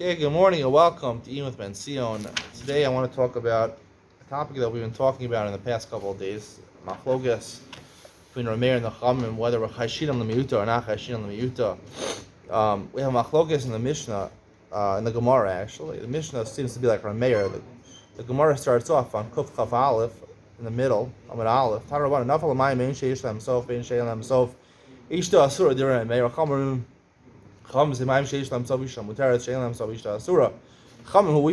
Okay, good morning and welcome to Iyun with Benzion. Today I want to talk about a topic that we've been talking about in the past couple of days, machlokas between Rameir and the Chachamim, whether we're chayshinim l'miyuta or not chayshinim l'miyuta. We have machlokas in the Mishnah, in the Gemara actually. The Mishnah seems to be like Rameir. The Gemara starts off on Kuf Chaf Aleph, in the middle, Amid Aleph. Tanarabban, nafal l'mayim ein sheish l'himself, ein sheish l'himself, ishto asura d'irei Rameir, Chachamim, who we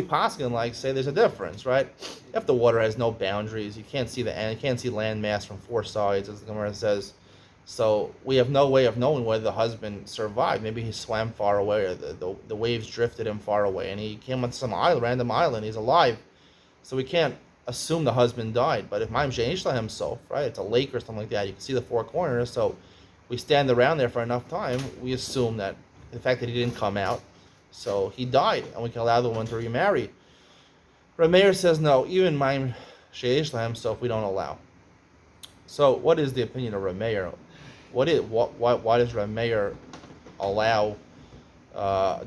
paskin like say there's a difference, right? If the water has no boundaries, you can't see the end, you can't see land mass from four sides, as the Gemara says. So we have no way of knowing whether the husband survived. Maybe he swam far away, or the waves drifted him far away, and he came onto some island, random island. He's alive, so we can't assume the husband died. But if Ma'im She'eshla himself, right, it's a lake or something like that, you can see the four corners. So we stand around there for enough time, we assume that the fact that he didn't come out, so he died, and we can allow the woman to remarry. Rameir says no, even Ma'im She'eshla himself we don't allow. So what is the opinion of Rameir? Why does Rameir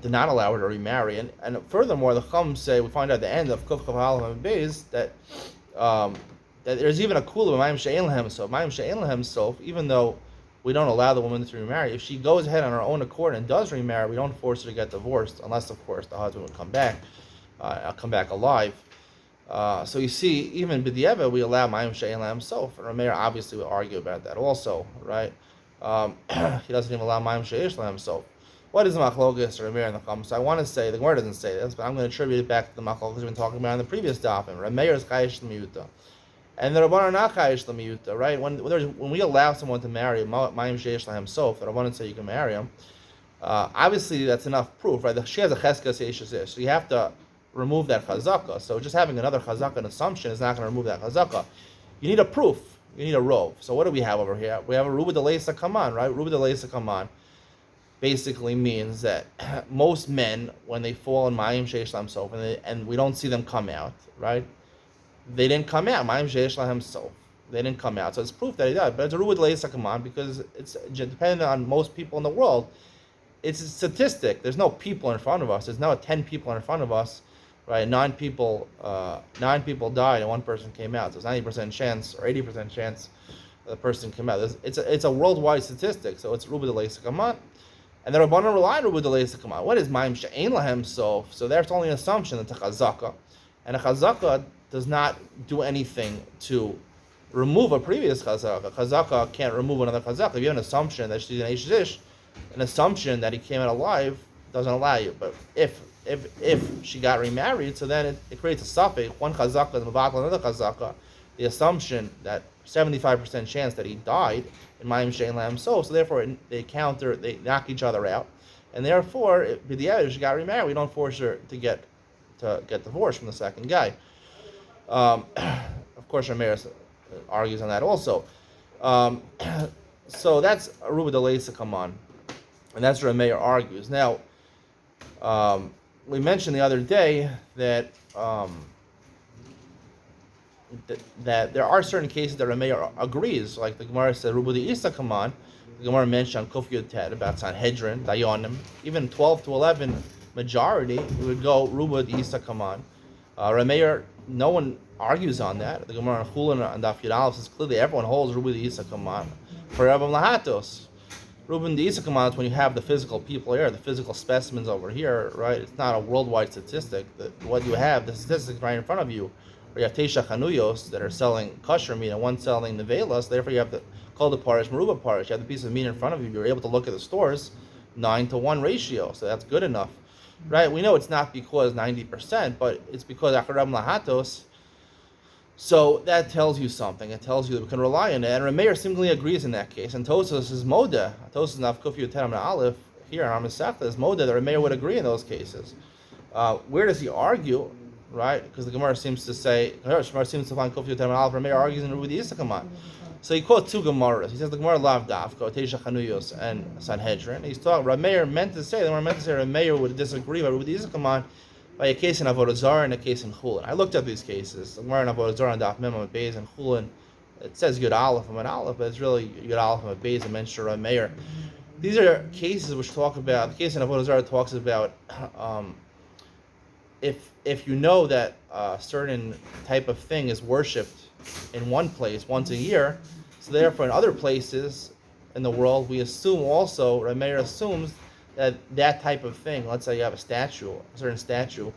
do not allow her to remarry? And furthermore, the Chum say, we find out at the end of Kuf Chav Aleph and Beis that there's even a kula of Ma'im She'eshla himself. Ma'im She'eshla himself, even though we don't allow the woman to remarry, if she goes ahead on her own accord and does remarry, we don't force her to get divorced, unless, of course, the husband would come back alive. So you see, even b'di'eva, we allow Ma'im She'eshla himself. And Rameir obviously will argue about that also, right? He doesn't even allow Ma'im She'eshla himself. What is the machlokas or Rameir and the Chum? So I want to say, the Gemara doesn't say this, but I'm going to attribute it back to the machlokas we've been talking about in the previous dafim. Rameir is chayish l'miyuta, and the Rabbanan are not chayish l'miyuta, right? When we allow someone to marry Ma'im She'eshla himself, the Rabbanan say you can marry him. Obviously, that's enough proof, right? She has a cheskas yeishes, so you have to remove that chazaka. So just having another chazaka, an assumption, is not going to remove that chazaka. You need a proof. You need a rov. So what do we have over here? We have a ruba d'leisa kaman, right? Ruba d'leisa kaman basically means that most men, when they fall in Ma'im She'eshla himself, and we don't see them come out, right? They didn't come out. Ma'im She'eshla himself, they didn't come out. So it's proof that he died. But it's a ruba d'leisa kaman because it's dependent on most people in the world. It's a statistic. There's no people in front of us. There's no 10 people in front of us, right? 9 people died and 1 person came out. So it's 90% chance or 80% chance the person came out. It's a worldwide statistic. So it's ruba d'leisa kaman. And the Rabbanan rely on ruba d'leisa kaman. What is Ma'im She'eshla himself? So there's only an assumption that it's a chazaka, and a chazaka does not do anything to remove a previous chazaka. Chazaka can't remove another chazaka. If you have an assumption that she's an Eish, an assumption that he came out alive doesn't allow you. But if she got remarried, so then it creates a suffix. One chazaka is mabakal another chazaka. The assumption that 75% chance that he died in Ma'im She'eshla himself, so therefore they knock each other out, and therefore if she got remarried, we don't force her to get divorced from the second guy. Of course, Rameir argues on that also. So that's a ruba d'leisa kaman, and that's what Rameir argues. Now, we mentioned the other day that that there are certain cases that Rameir agrees, like the Gemara said ruba d'isa kaman. The Gemara mentioned on Kuf Yud Tet about Sanhedrin, Dayanim, even 12 to 11 majority, we would go ruba d'isa kaman. Rameir, no one argues on that. The Gemara on Chulin and Daf Yud Aleph says clearly everyone holds ruba d'isa kaman. For Rabban Lahatos, ruba d'isa kaman is when you have the physical people here, the physical specimens over here, right? It's not a worldwide statistic. What you have, the statistics right in front of you. Where you have Teisha Chanuyos that are selling kosher meat and one selling nevelas, therefore you have the called the parish, Meruba parish. You have the piece of meat in front of you. You're able to look at the stores, 9-to-1 ratio. So that's good enough, right? We know it's not because 90%, but it's because Acharab Lahatos. So that tells you something. It tells you that we can rely on it. And Rameir simply agrees in that case. And Tosas is Moda. Tosas Naf Kufi Uteram Aleph here on Armasakta is Moda. The Rameir would agree in those cases. Where does he argue? Right, because the Gemara seems to say, Gemara seems to find Kofi Uteram Aleph. Rameir argues in Ruba d'isa kaman. So he quotes 2 Gemaras. He says the Gemara Lav Daf, Teisha Chanuyos and Sanhedrin. He's talking. Rameir meant to say Rameir would disagree by Ruba d'isa kaman by a case in Avodah Zarah and a case in Chulin. I looked up these cases. The Gemara in Avodah Zarah and Daf Mem and Beis and Chulin. It says Yud Aleph and Aleph, but it's really Yud Aleph and Beis and mentioned Rameir. These are cases which talk about. The case in Avodah Zarah talks about if you know that a certain type of thing is worshipped in one place once a year, so therefore in other places in the world we assume also, Rameir assumes that that type of thing, let's say you have a statue, a certain statue,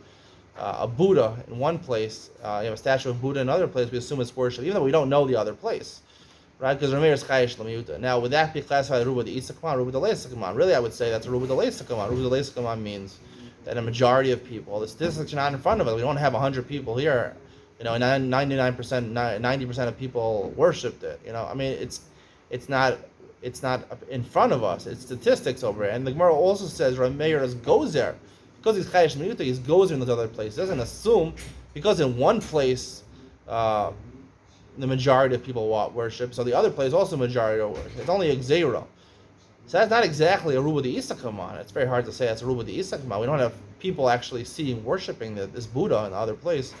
a Buddha in one place, you have a statue of Buddha in another place, we assume it's worshipped, even though we don't know the other place. Right? Because Rameir is Chayish Lamiyuta. Now, would that be classified Ruba the Isakaman, Ruba the Lesakaman? Really, I would say that's a Ruba the Lesakaman. Ruba the Lesakaman means that a majority of people, the statistics are not in front of us. We don't have 100 people here. 99%, 90% of people worshipped it. I mean, it's not in front of us. It's statistics over it. And the Gemara also says Rameir is goes there. Because he's Chayish Lamiyuta, he goes in those other places. He doesn't assume, because in one place, the majority of people worship, so the other place also majority of worship. It's only a Gzeira. So that's not exactly a Ruba de Isakaman. It's very hard to say that's a Ruba de Isakaman. We don't have people actually seeing, worshipping this Buddha in the other place,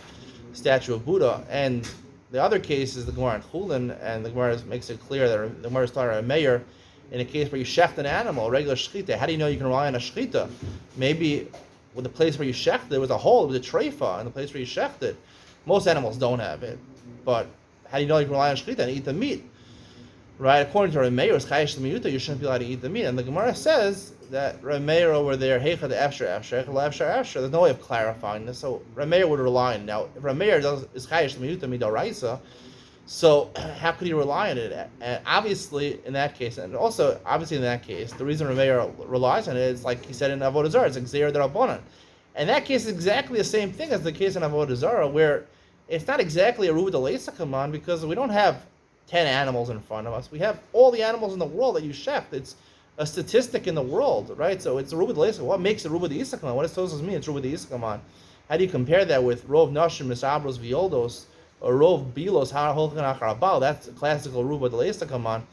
statue of Buddha. And the other case is the Gemara in Chulin, and the Gemara makes it clear that the Gemara started a mayor in a case where you shecht an animal, a regular shechita. How do you know you can rely on a shechita? Maybe with the place where you shecht it was a hole, it was a treifa, in the place where you shecht it. Most animals don't have it, but how do you know you can rely on shechita and eat the meat? Right? According to Rameir, it's chayish l'miyuta, you shouldn't be allowed to eat the meat. And the Gemara says that Rameir over there, heicha de efsher, there's no way of clarifying this. So Rameir would rely on it. Now, if Rameir is chayish l'miyuta midoraisa, so how could he rely on it? And obviously, in that case, and also obviously in that case, the reason Rameir relies on it is like he said in Avodah Zarah, it's Gzeir D'Rabbanan. And that case is exactly the same thing as the case in Avodah Zarah, where it's not exactly a Ruba de Leisakaman because we don't have 10 animals in front of us. We have all the animals in the world that you shecht. It's a statistic in the world, right? So it's a Ruba de Leisakaman. What makes it Ruba de Isakaman? What does Tosas mean? It's Ruba de Isakaman. How do you compare that with Rov Nashim, Misabros, Violdos, or Rov Bilos, Harholkan Acharabal? That's a classical Ruba de Leisakaman.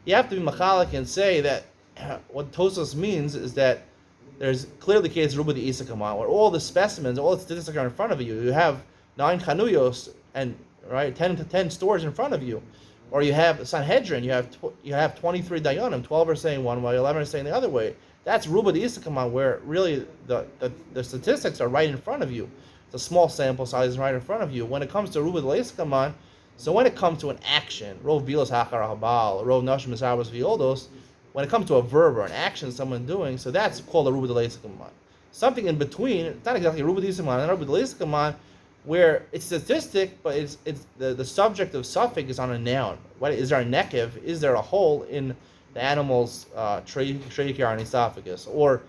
You have to be machalik and say that what Tosas means is that there's clearly the case Ruba de Isakaman, where all the specimens, all the statistics are in front of you. You have 9 chanuyos and 10 stores in front of you, or you have Sanhedrin. You have 23 dayanim. 12 are saying one way, 11 are saying the other way. That's Ruba de Isakaman, where really the statistics are right in front of you. The small sample size is right in front of you. When it comes to Ruba de Isakaman, so when it comes to an action, Rov Bilos Hachar Habal, Rov Nashim Misabros Violdos, when it comes to a verb or an action someone doing, so that's called a Ruba de Isakaman. Something in between, it's not exactly a Ruba de Isakaman, and a Ruba de Isakaman, where it's statistic, but it's the subject of suffix is on a noun. What is there a nekev? Is there a hole in the animal's trachea and esophagus? Or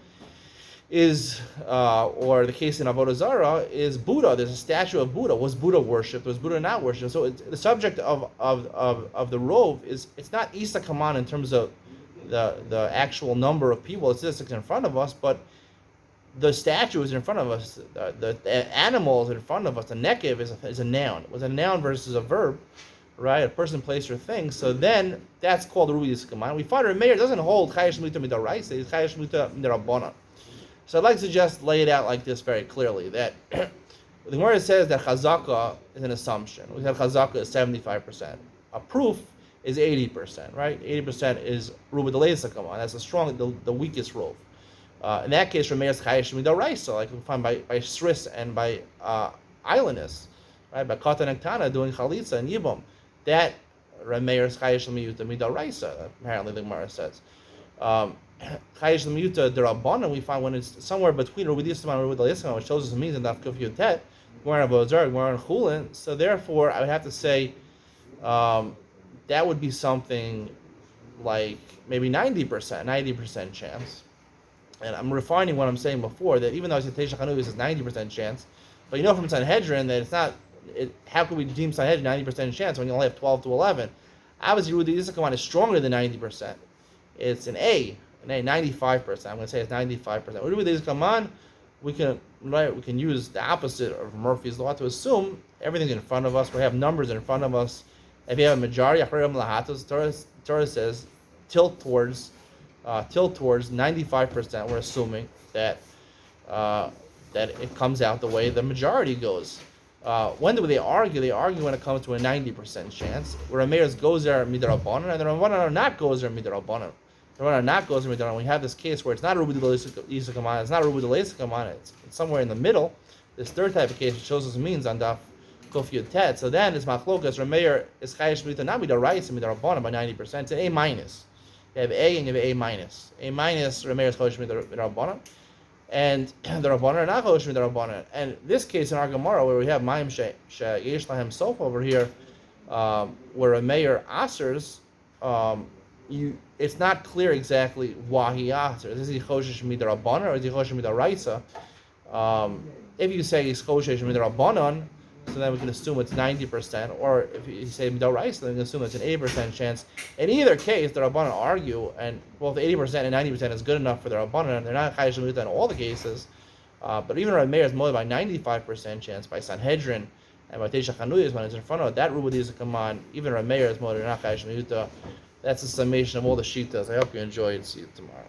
the case in Avodah Zarah is Buddha. There's a statue of Buddha. Was Buddha worshipped? Was Buddha not worshipped? So the subject of the rov is, it's not Isa Kaman in terms of the actual number of people, it's statistics in front of us, but the statue is in front of us, the animal is in front of us, the nekev is a noun. It was a noun versus a verb, right? A person, place, or thing. So then that's called the Rubi Yisakaman. We find Rameir doesn't hold Chayish Mita Midaraisa, it's Chayish Mita Midarabana. So I'd like to just lay it out like this very clearly, that the Gemara says that Chazaka is an assumption. We said Chazaka is 75%. A proof is 80%, right? 80% is Rubi Yisakaman. That's the weakest rove. In that case, Rameir is Chayish Midaraisa, like we find by Shris and by Islandus, right? By Katan and Tana doing Chalitza and Yibam. That Rameir is Chayish Midaraisa, apparently the Gemara says. Chayish L'miyuta D'Rabbanan, we find when it's somewhere between Rubi Yisakaman and Rubi Yisakaman, which shows us it means in Daf Kuf Yud Tet, Gemara in Avodah Zarah, Gemara in Chulin. So therefore, I would have to say that would be something like maybe 90% chance. And I'm refining what I'm saying before, that even though I said Teisha Chanuvia is 90% chance, but you know from Sanhedrin that it's not, how could we deem Sanhedrin 90% chance when you only have 12 to 11? Obviously, Rubi Yisakaman is stronger than 90%. It's an A, 95%. I'm going to say it's 95%. Rubi Yisakaman, we can use the opposite of Murphy's law to assume everything's in front of us. We have numbers in front of us. If you have a majority, Torah says tilt towards 95%. We're assuming that it comes out the way the majority goes. When do they argue? They argue when it comes to a 90% chance. Where Rameir's goes there midrabanan, and the Rabbanan are not goes there midrabanan. The Rabbanan are not goes there midrabanan. We have this case where it's not Rubi de Yisakaman, it's not Rubi de Yisakaman, it's somewhere in the middle, this third type of case, which shows us means on Daf Kuf Yud Tet. So then it's Machlokas. Rameir is Chayish Shmita not with the rights and with the Rabbanan by 90%. It's an A minus. You have A and you have A minus. A minus Rameir is Chayish Shmita with the Rabbanan, and the Rabbanan are not Chayish Shmita the Rabbanan. And this case in our Gemara, where we have Mayim Sheyesh Lahem Sof over here, where Rameir asers, it's not clear exactly why he asers. Is he Chayish Shmita Rabbanan or is he Chayish Shmita Raisa? If you say he's Chayish Shmita Rabbanan, so then we can assume it's 90%, or if you say Midoraisa, then we can assume it's an 80% chance. In either case, the Rabbanan argue, and both 80% and 90% is good enough for the Rabbanan. They're not Chayish Shmita in all the cases, but even Rameir is more by 95% chance by Sanhedrin, and by Teisha Chanuyas when it's in front of it. That Rubud is a command. Even Rameir is more than not Chayish Shmita. That's a summation of all the Shitas. I hope you enjoyed. See you tomorrow.